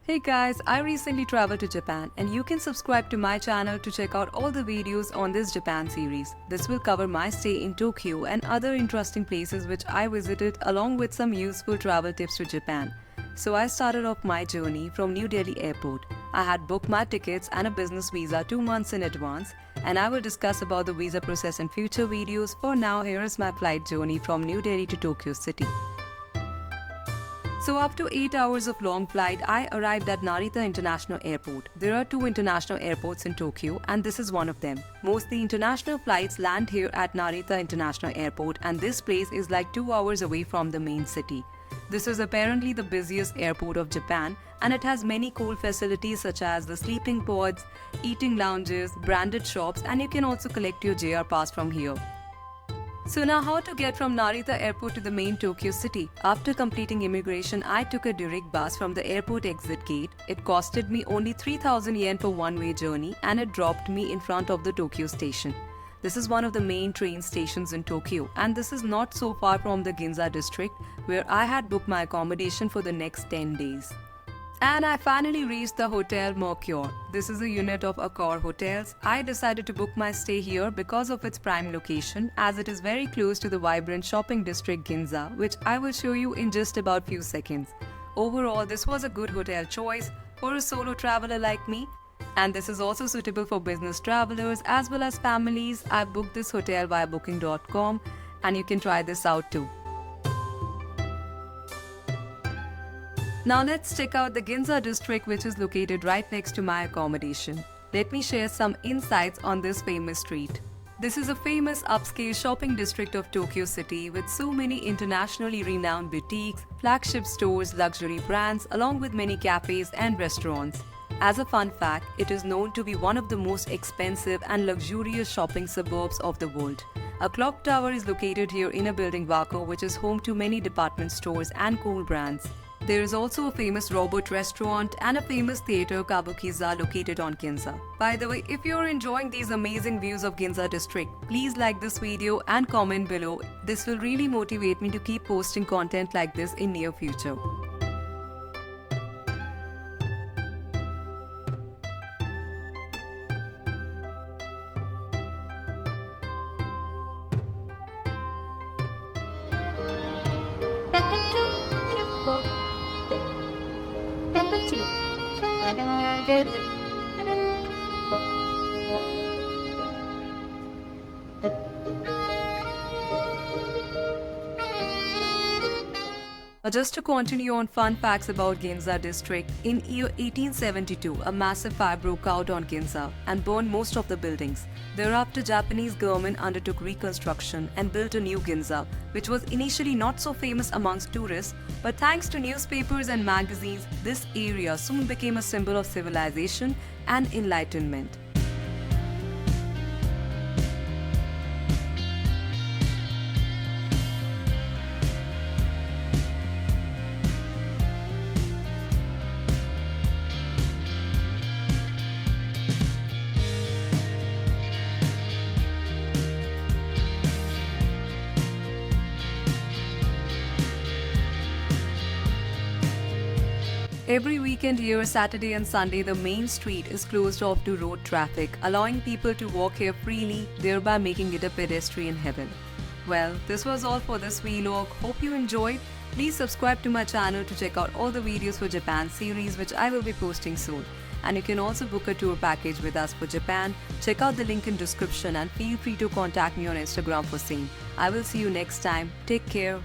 Hey guys, I recently traveled to Japan and you can subscribe to my channel to check out all the videos on this Japan series. This will cover my stay in Tokyo and other interesting places which I visited along with some useful travel tips to Japan. So I started off my journey from New Delhi airport. I had booked my tickets and a business visa 2 months in advance, and I will discuss about the visa process in future videos. For now, here is my flight journey from New Delhi to Tokyo City. So after 8 hours of long flight, I arrived at Narita International Airport. There are 2 international airports in Tokyo and this is one of them. Mostly international flights land here at Narita International Airport and this place is like 2 hours away from the main city. This is apparently the busiest airport of Japan and it has many cool facilities such as the sleeping pods, eating lounges, branded shops, and you can also collect your JR pass from here. So now how to get from Narita airport to the main Tokyo city? After completing immigration, I took a direct bus from the airport exit gate. It costed me only 3,000 yen for one-way journey and it dropped me in front of the Tokyo station. This is one of the main train stations in Tokyo and this is not so far from the Ginza district where I had booked my accommodation for the next 10 days. And I finally reached the Hotel Mercure. This is a unit of Accor Hotels. I decided to book my stay here because of its prime location as it is very close to the vibrant shopping district Ginza, which I will show you in just about few seconds. Overall, this was a good hotel choice for a solo traveler like me. And this is also suitable for business travelers as well as families. I booked this hotel via booking.com and you can try this out too. Now let's check out the Ginza district which is located right next to my accommodation. Let me share some insights on this famous street. This is a famous upscale shopping district of Tokyo City with so many internationally renowned boutiques, flagship stores, luxury brands, along with many cafes and restaurants. As a fun fact, it is known to be one of the most expensive and luxurious shopping suburbs of the world. A clock tower is located here in a building Wako which is home to many department stores and cool brands. There is also a famous robot restaurant and a famous theatre Kabukiza located on Ginza. By the way, if you are enjoying these amazing views of Ginza district, please like this video and comment below. This will really motivate me to keep posting content like this in near future. Just to continue on fun facts about Ginza district, in year 1872, a massive fire broke out on Ginza and burned most of the buildings. Thereafter, Japanese government undertook reconstruction and built a new Ginza, which was initially not so famous amongst tourists, but thanks to newspapers and magazines, this area soon became a symbol of civilization and enlightenment. Every weekend here, Saturday and Sunday, the main street is closed off to road traffic, allowing people to walk here freely, thereby making it a pedestrian heaven. Well, this was all for this vlog. Hope you enjoyed. Please subscribe to my channel to check out all the videos for Japan series which I will be posting soon. And you can also book a tour package with us for Japan. Check out the link in description and feel free to contact me on Instagram for same. I will see you next time. Take care.